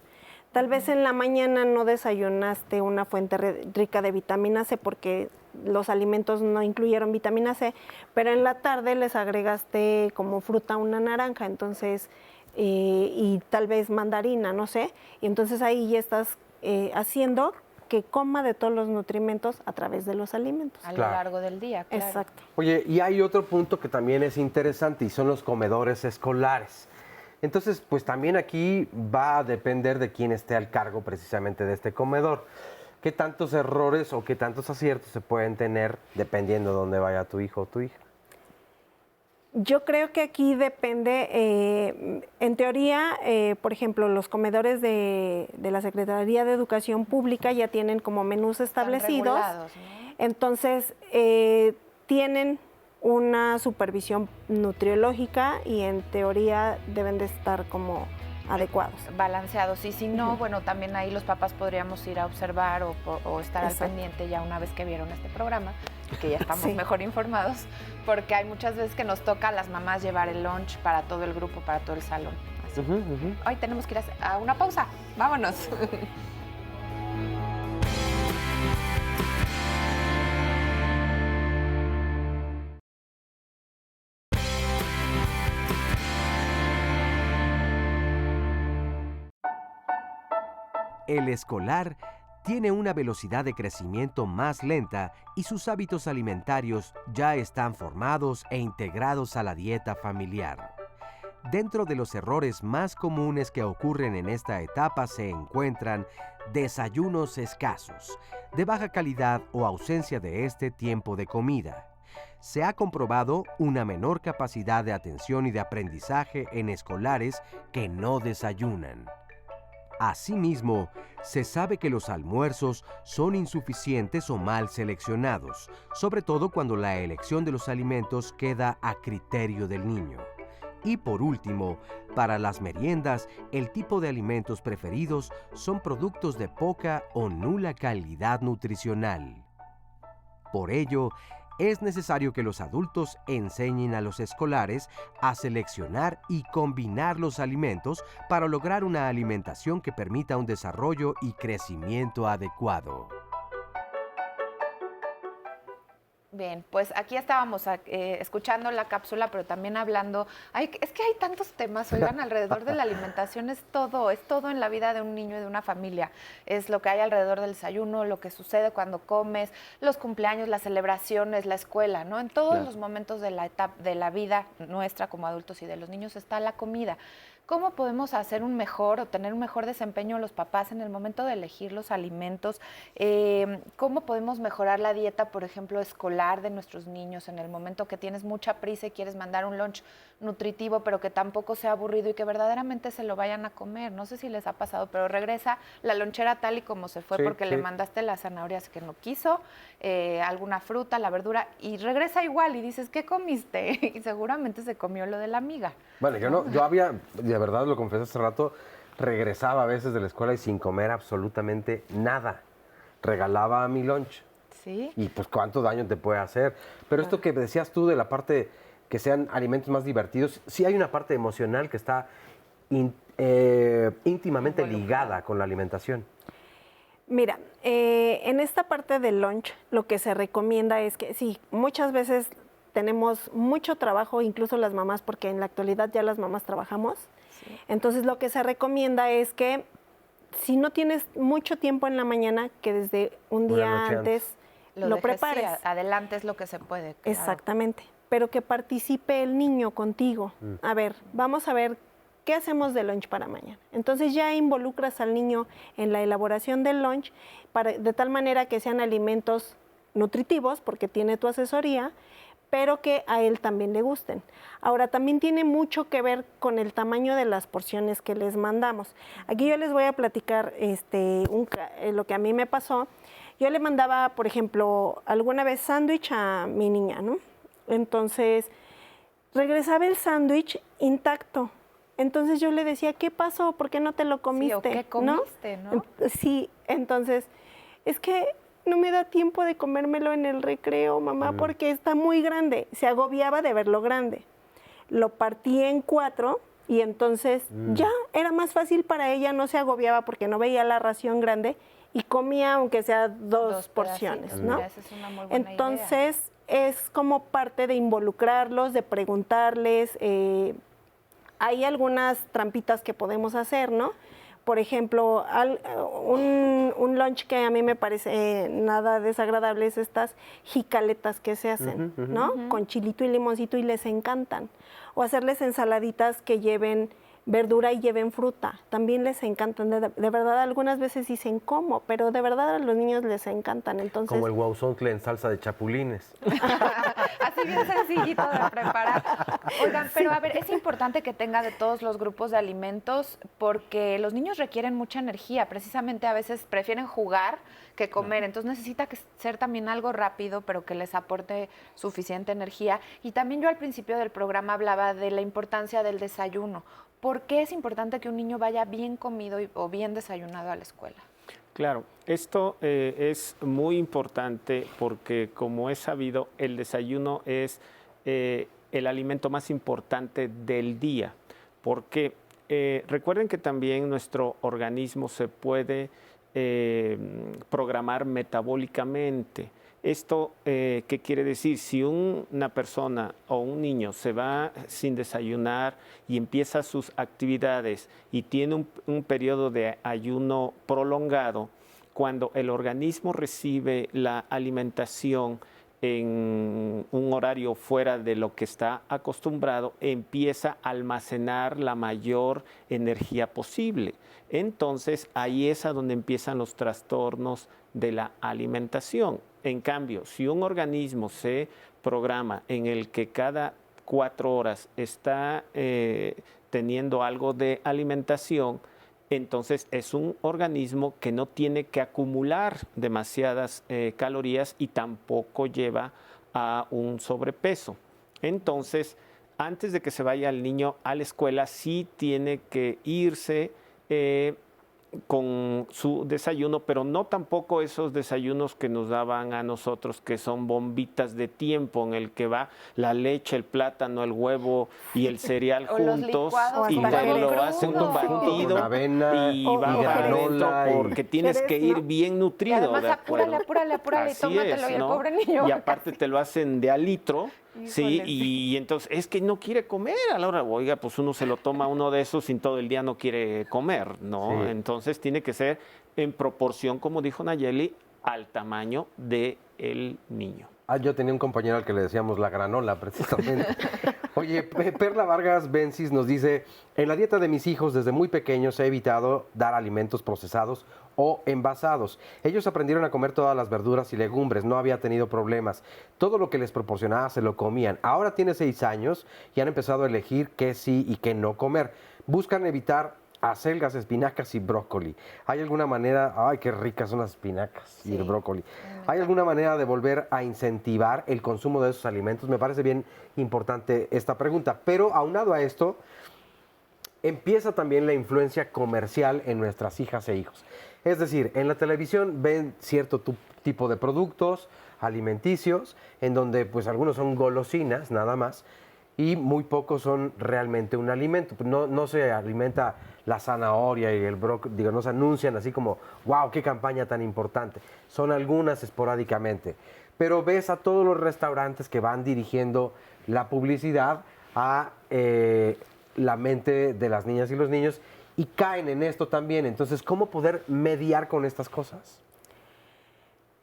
Tal vez en la mañana no desayunaste una fuente rica de vitamina C porque los alimentos no incluyeron vitamina C, pero en la tarde les agregaste como fruta una naranja, entonces y tal vez mandarina, no sé, y entonces ahí ya estás haciendo que coma de todos los nutrimentos a través de los alimentos. A lo largo del día, claro. Exacto. Oye, y hay otro punto que también es interesante y son los comedores escolares. Entonces, pues también aquí va a depender de quién esté al cargo precisamente de este comedor. ¿Qué tantos errores o qué tantos aciertos se pueden tener dependiendo de dónde vaya tu hijo o tu hija? Yo creo que aquí depende, en teoría, por ejemplo, los comedores de la Secretaría de Educación Pública ya tienen como menús establecidos, regulados, ¿no? Entonces tienen una supervisión nutriológica y en teoría deben de estar como adecuados. Balanceados. Y si no, bueno, también ahí los papás podríamos ir a observar o estar Exacto. al pendiente ya una vez que vieron este programa, que ya estamos Sí. mejor informados, porque hay muchas veces que nos toca a las mamás llevar el lunch para todo el grupo, para todo el salón. Así. Hoy tenemos que ir a una pausa. Vámonos. El escolar tiene una velocidad de crecimiento más lenta y sus hábitos alimentarios ya están formados e integrados a la dieta familiar. Dentro de los errores más comunes que ocurren en esta etapa se encuentran desayunos escasos, de baja calidad o ausencia de este tiempo de comida. Se ha comprobado una menor capacidad de atención y de aprendizaje en escolares que no desayunan. Asimismo, se sabe que los almuerzos son insuficientes o mal seleccionados, sobre todo cuando la elección de los alimentos queda a criterio del niño. Y por último, para las meriendas, el tipo de alimentos preferidos son productos de poca o nula calidad nutricional. Por ello, es necesario que los adultos enseñen a los escolares a seleccionar y combinar los alimentos para lograr una alimentación que permita un desarrollo y crecimiento adecuado. Bien, pues aquí estábamos escuchando la cápsula, pero también hablando. Es que hay tantos temas, oigan, alrededor de la alimentación. Es todo en la vida de un niño y de una familia. Es lo que hay alrededor del desayuno, lo que sucede cuando comes, los cumpleaños, las celebraciones, la escuela, ¿no? En todos los momentos de la etapa de la vida nuestra como adultos y de los niños está la comida. ¿Cómo podemos hacer un mejor o tener un mejor desempeño los papás en el momento de elegir los alimentos? ¿Cómo podemos mejorar la dieta, por ejemplo, escolar de nuestros niños en el momento que tienes mucha prisa y quieres mandar un lunch nutritivo, pero que tampoco sea aburrido y que verdaderamente se lo vayan a comer? No sé si les ha pasado, pero regresa la lonchera tal y como se fue porque le mandaste las zanahorias que no quiso, alguna fruta, la verdura, y regresa igual y dices, ¿qué comiste? Y seguramente se comió lo de la amiga. Bueno, yo había, de verdad lo confesé hace rato, regresaba a veces de la escuela y sin comer absolutamente nada. Regalaba mi lunch. Sí. Y pues cuánto daño te puede hacer. Pero esto que decías tú de la parte que sean alimentos más divertidos, sí hay una parte emocional que está íntimamente ligada con la alimentación. Mira, en esta parte del lunch lo que se recomienda es que sí, muchas veces tenemos mucho trabajo, incluso las mamás, porque en la actualidad ya las mamás trabajamos. Sí. Entonces lo que se recomienda es que si no tienes mucho tiempo en la mañana, que desde un día antes lo prepares. Sí, adelante es lo que se puede. Claro. Exactamente, pero que participe el niño contigo. A ver, vamos a ver qué hacemos de lunch para mañana. Entonces ya involucras al niño en la elaboración del lunch de tal manera que sean alimentos nutritivos, porque tiene tu asesoría, pero que a él también le gusten. Ahora, también tiene mucho que ver con el tamaño de las porciones que les mandamos. Aquí yo les voy a platicar lo que a mí me pasó. Yo le mandaba, por ejemplo, alguna vez sándwich a mi niña, ¿no? Entonces, regresaba el sándwich intacto. Entonces yo le decía, ¿qué pasó? ¿Por qué no te lo comiste? Sí, ¿o qué comiste, no? Sí, entonces, es que no me da tiempo de comérmelo en el recreo, mamá, porque está muy grande. Se agobiaba de verlo grande. Lo partí en 4 y entonces ya era más fácil para ella, no se agobiaba porque no veía la ración grande y comía aunque sea dos porciones, ¿no? Esa es una muy buena entonces idea. Es como parte de involucrarlos, de preguntarles. Hay algunas trampitas que podemos hacer, ¿no? Por ejemplo, un lunch que a mí me parece nada desagradable es estas jicaletas que se hacen, ¿no? Con chilito y limoncito y les encantan. O hacerles ensaladitas que lleven verdura y lleven fruta. También les encantan. De verdad, algunas veces dicen cómo, pero de verdad a los niños les encantan. Entonces, como el guauzontle en salsa de chapulines. Así bien sencillito de preparar. Oigan, pero a ver, es importante que tenga de todos los grupos de alimentos porque los niños requieren mucha energía. Precisamente a veces prefieren jugar que comer. Entonces necesita ser también algo rápido, pero que les aporte suficiente energía. Y también yo al principio del programa hablaba de la importancia del desayuno. ¿Por qué es importante que un niño vaya bien comido o bien desayunado a la escuela? Claro, esto es muy importante porque, como es sabido, el desayuno es el alimento más importante del día. Porque recuerden que también nuestro organismo se puede programar metabólicamente. ¿Esto qué quiere decir? Si una persona o un niño se va sin desayunar y empieza sus actividades y tiene un periodo de ayuno prolongado, cuando el organismo recibe la alimentación en un horario fuera de lo que está acostumbrado, empieza a almacenar la mayor energía posible. Entonces, ahí es a donde empiezan los trastornos de la alimentación. En cambio, si un organismo se programa en el que cada 4 horas está teniendo algo de alimentación, entonces es un organismo que no tiene que acumular demasiadas calorías y tampoco lleva a un sobrepeso. Entonces, antes de que se vaya el niño a la escuela, sí tiene que irse con su desayuno, pero no tampoco esos desayunos que nos daban a nosotros, que son bombitas de tiempo, en el que va la leche, el plátano, el huevo y el cereal O los juntos, licuados y con luego lo crudo. hacen un Junto batido con avena y o va para granola adentro, y- porque tienes que Jerez, ir ¿no? bien Y nutrido, además, ¿de acuerdo? apúrale y Así tómatelo. es, Y el ¿no? pobre niño. Y aparte te lo hacen de a litro, sí, Híjole, y entonces es que no quiere comer a la hora, oiga, pues uno se lo toma uno de esos y todo el día no quiere comer, ¿no? Sí. Entonces tiene que ser en proporción, como dijo Nayeli, al tamaño del niño. Yo tenía un compañero al que le decíamos la granola, precisamente. Oye, Perla Vargas Bencis nos dice, en la dieta de mis hijos desde muy pequeños he evitado dar alimentos procesados o envasados. Ellos aprendieron a comer todas las verduras y legumbres, no había tenido problemas. Todo lo que les proporcionaba se lo comían. Ahora tiene 6 años y han empezado a elegir qué sí y qué no comer. Buscan evitar acelgas, espinacas y brócoli. ¿Hay alguna manera, ay, qué ricas son las espinacas y el brócoli? ¿Hay alguna manera de volver a incentivar el consumo de esos alimentos? Me parece bien importante esta pregunta. Pero aunado a esto, empieza también la influencia comercial en nuestras hijas e hijos. Es decir, en la televisión ven cierto tipo de productos alimenticios, en donde pues algunos son golosinas nada más, y muy pocos son realmente un alimento. No se alimenta la zanahoria y el brócoli, digo, no se anuncian así como, wow, qué campaña tan importante. Son algunas esporádicamente. Pero ves a todos los restaurantes que van dirigiendo la publicidad a la mente de las niñas y los niños y caen en esto también. Entonces, ¿cómo poder mediar con estas cosas?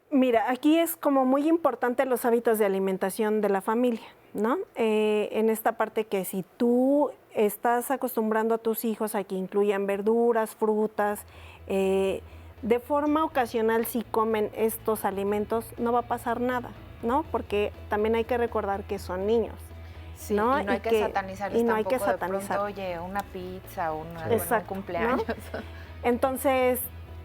Mira, aquí es como muy importante los hábitos de alimentación de la familia, ¿no? En esta parte que si tú estás acostumbrando a tus hijos a que incluyan verduras, frutas, de forma ocasional si comen estos alimentos no va a pasar nada, ¿no? Porque también hay que recordar que son niños. Sí, ¿no? y no hay que satanizarles y no hay tampoco que de pronto, satanizar. oye, una pizza o un Exacto, cumpleaños. ¿no? Entonces,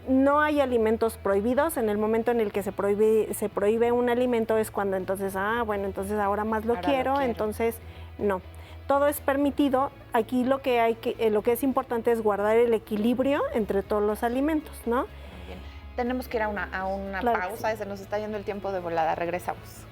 no hay alimentos prohibidos. En el momento en el que se prohíbe un alimento es cuando entonces, bueno, entonces ahora más lo quiero, entonces no. Todo es permitido. Aquí lo que es importante es guardar el equilibrio entre todos los alimentos, ¿no? Muy bien. Tenemos que ir a una Claro pausa, se nos está yendo el tiempo de volada. Regresamos.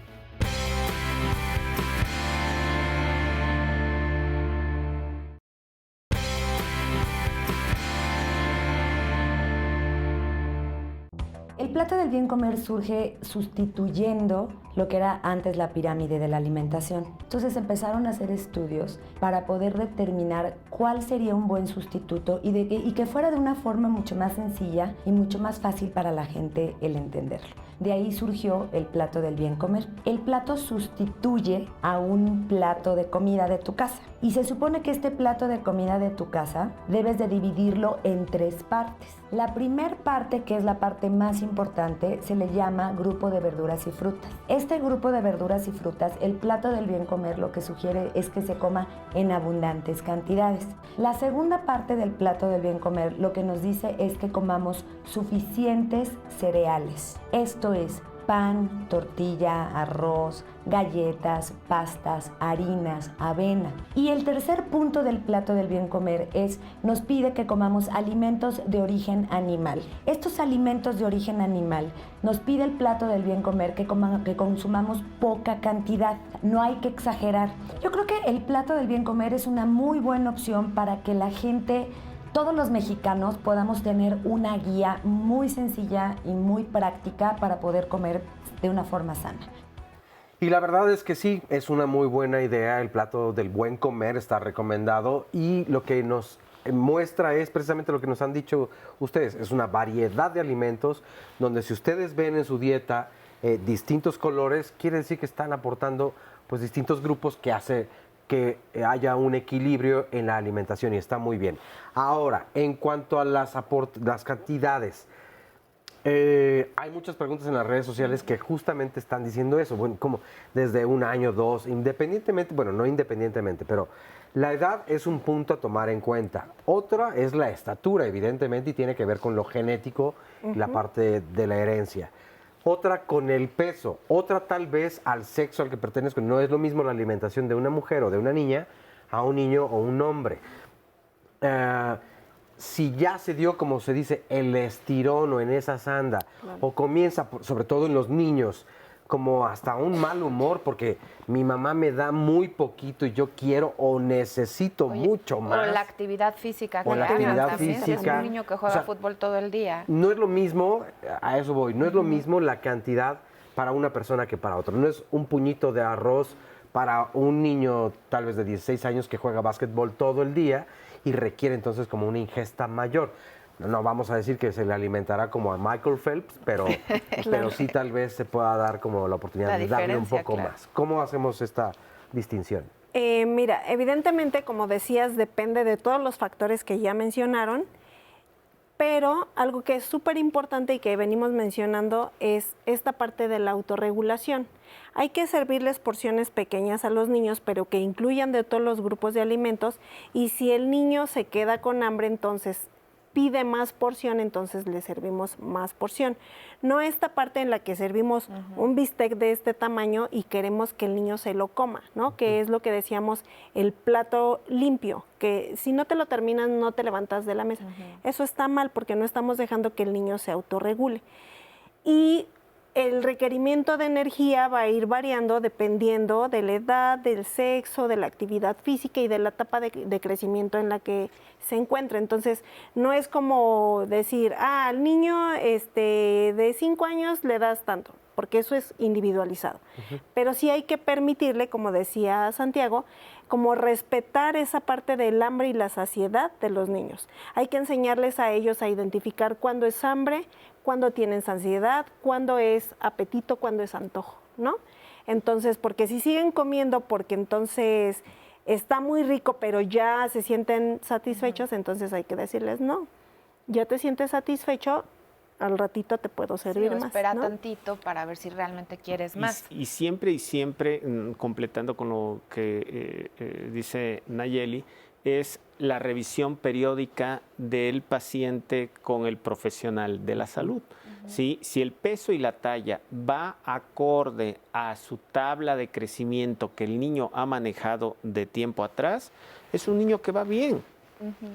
El plato del bien comer surge sustituyendo lo que era antes la pirámide de la alimentación. Entonces empezaron a hacer estudios para poder determinar cuál sería un buen sustituto y que fuera de una forma mucho más sencilla y mucho más fácil para la gente el entenderlo. De ahí surgió el plato del bien comer. El plato sustituye a un plato de comida de tu casa. Y se supone que este plato de comida de tu casa debes de dividirlo en 3 partes. La primer parte, que es la parte más importante, se le llama grupo de verduras y frutas. Este grupo de verduras y frutas, el plato del bien comer lo que sugiere es que se coma en abundantes cantidades. La segunda parte del plato del bien comer lo que nos dice es que comamos suficientes cereales. Esto es pan, tortilla, arroz, galletas, pastas, harinas, avena. Y el tercer punto del plato del bien comer nos pide que comamos alimentos de origen animal. Estos alimentos de origen animal nos pide el plato del bien comer que consumamos poca cantidad, no hay que exagerar. Yo creo que el plato del bien comer es una muy buena opción para que la gente, todos los mexicanos, podamos tener una guía muy sencilla y muy práctica para poder comer de una forma sana. Y la verdad es que sí, es una muy buena idea. El plato del buen comer está recomendado y lo que nos muestra es precisamente lo que nos han dicho ustedes. Es una variedad de alimentos donde si ustedes ven en su dieta distintos colores, quiere decir que están aportando pues distintos grupos que hace que haya un equilibrio en la alimentación y está muy bien. Ahora, en cuanto a las cantidades, hay muchas preguntas en las redes sociales que justamente están diciendo eso, bueno, como desde 1 año, 2, independientemente, bueno, no independientemente, pero la edad es un punto a tomar en cuenta. Otra es la estatura, evidentemente, y tiene que ver con lo genético y la parte de la herencia. Otra con el peso, otra tal vez al sexo al que pertenezco. No es lo mismo la alimentación de una mujer o de una niña a un niño o un hombre. si ya se dio, como se dice, el estirón o en esa sanda, o comienza, sobre todo en los niños, como hasta un mal humor, porque mi mamá me da muy poquito y yo quiero o necesito mucho más. O la actividad física. O la hagan actividad también, si es física. un niño que juega O sea, fútbol todo el día. No es lo mismo, a eso voy, no es lo mismo la cantidad para una persona que para otra. No es un puñito de arroz para un niño tal vez de 16 años que juega básquetbol todo el día y requiere entonces como una ingesta mayor. No vamos a decir que se le alimentará como a Michael Phelps, pero sí tal vez se pueda dar como la oportunidad La de darle un diferencia, poco claro. más. ¿Cómo hacemos esta distinción? Mira, evidentemente, como decías, depende de todos los factores que ya mencionaron, pero algo que es súper importante y que venimos mencionando es esta parte de la autorregulación. Hay que servirles porciones pequeñas a los niños, pero que incluyan de todos los grupos de alimentos, y si el niño se queda con hambre, entonces pide más porción, entonces le servimos más porción. No esta parte en la que servimos un bistec de este tamaño y queremos que el niño se lo coma, ¿no? Que es lo que decíamos, el plato limpio, que si no te lo terminas no te levantas de la mesa. Eso está mal porque no estamos dejando que el niño se autorregule. Y el requerimiento de energía va a ir variando dependiendo de la edad, del sexo, de la actividad física y de la etapa de crecimiento en la que se encuentra. Entonces, no es como decir, al niño de 5 años le das tanto, porque eso es individualizado. Pero sí hay que permitirle, como decía Santiago, como respetar esa parte del hambre y la saciedad de los niños. Hay que enseñarles a ellos a identificar cuándo es hambre, cuándo tienen ansiedad, cuándo es apetito, cuándo es antojo, ¿no? Entonces, porque si siguen comiendo porque entonces está muy rico, pero ya se sienten satisfechos, entonces hay que decirles, no, ya te sientes satisfecho, al ratito te puedo servir más. Espera ¿no? tantito para ver si realmente quieres más. Y siempre, completando con lo que dice Nayeli, es la revisión periódica del paciente con el profesional de la salud. ¿Sí? Si el peso y la talla va acorde a su tabla de crecimiento que el niño ha manejado de tiempo atrás, es un niño que va bien,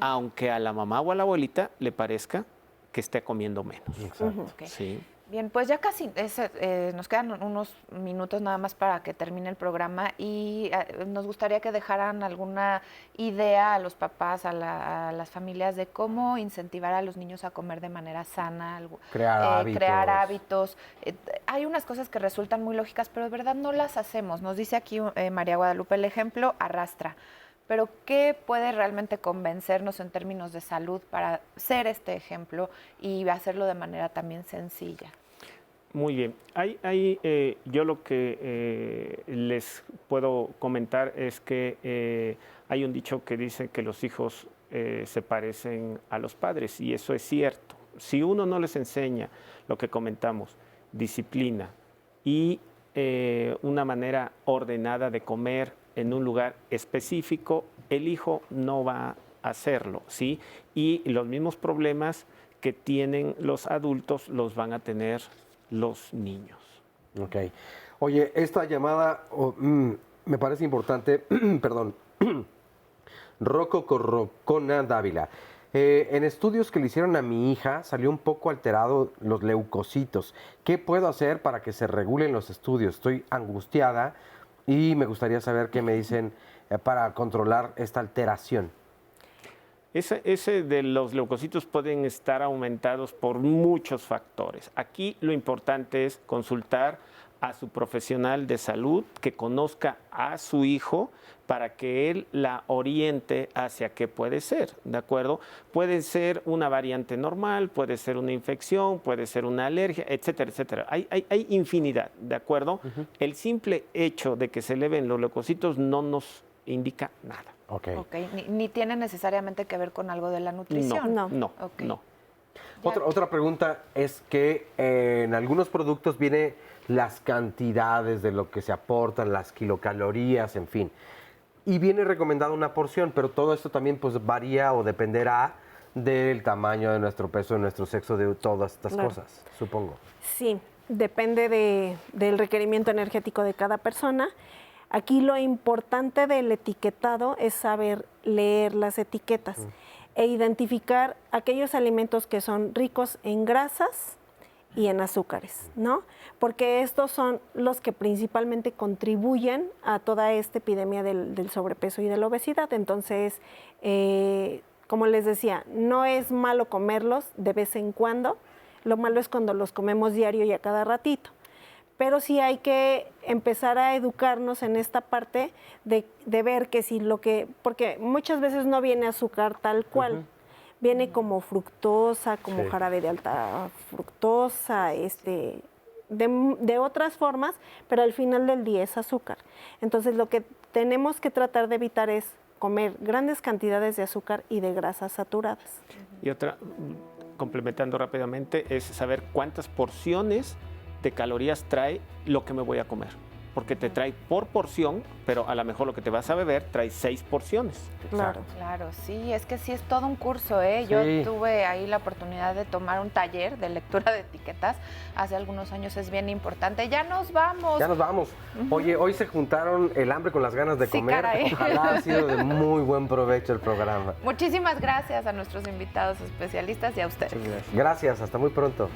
aunque a la mamá o a la abuelita le parezca que esté comiendo menos. Exacto. Ok. Sí. Bien, pues ya casi nos quedan unos minutos nada más para que termine el programa y nos gustaría que dejaran alguna idea a los papás, a las familias de cómo incentivar a los niños a comer de manera sana, crear hábitos. Hay unas cosas que resultan muy lógicas, pero de verdad no las hacemos. Nos dice aquí María Guadalupe, el ejemplo arrastra. Pero ¿qué puede realmente convencernos en términos de salud para ser este ejemplo y hacerlo de manera también sencilla? Muy bien. Yo lo que les puedo comentar es que hay un dicho que dice que los hijos se parecen a los padres, y eso es cierto. Si uno no les enseña lo que comentamos, disciplina y una manera ordenada de comer en un lugar específico, el hijo no va a hacerlo, ¿sí? Y los mismos problemas que tienen los adultos los van a tener los niños. Ok. Oye, esta llamada me parece importante, perdón, Rocco Corrocona Dávila. En estudios que le hicieron a mi hija salió un poco alterado los leucocitos. ¿Qué puedo hacer para que se regulen los estudios? Estoy angustiada y me gustaría saber qué me dicen para controlar esta alteración. Ese de los leucocitos pueden estar aumentados por muchos factores. Aquí lo importante es consultar a su profesional de salud que conozca a su hijo para que él la oriente hacia qué puede ser, ¿de acuerdo? Puede ser una variante normal, puede ser una infección, puede ser una alergia, etcétera, etcétera. Hay infinidad, ¿de acuerdo? El simple hecho de que se eleven los leucocitos no nos indica nada. Okay. Ni tiene necesariamente que ver con algo de la nutrición. No. Otra pregunta es que en algunos productos viene las cantidades de lo que se aportan, las kilocalorías, en fin. Y viene recomendada una porción, pero todo esto también pues varía o dependerá del tamaño de nuestro peso, de nuestro sexo, de todas estas cosas, supongo. Sí, depende del requerimiento energético de cada persona. Aquí lo importante del etiquetado es saber leer las etiquetas. e identificar aquellos alimentos que son ricos en grasas y en azúcares, ¿no? Porque estos son los que principalmente contribuyen a toda esta epidemia del sobrepeso y de la obesidad. Entonces, como les decía, no es malo comerlos de vez en cuando, lo malo es cuando los comemos diario y a cada ratito. Pero sí hay que empezar a educarnos en esta parte de ver que si porque muchas veces no viene azúcar tal cual, viene como fructosa, como jarabe de alta fructosa, de otras formas, pero al final del día es azúcar. Entonces lo que tenemos que tratar de evitar es comer grandes cantidades de azúcar y de grasas saturadas. Y otra, complementando rápidamente, es saber cuántas porciones de calorías trae lo que me voy a comer. Porque te trae por porción, pero a lo mejor lo que te vas a beber trae 6 porciones. Claro. Claro, sí, es que sí es todo un curso, ¿eh? Yo tuve ahí la oportunidad de tomar un taller de lectura de etiquetas hace algunos años, es bien importante. Ya nos vamos. Ya nos vamos. Oye, hoy se juntaron el hambre con las ganas de comer. Caray. Ojalá ha sido de muy buen provecho el programa. Muchísimas gracias a nuestros invitados especialistas y a ustedes. Gracias, hasta muy pronto.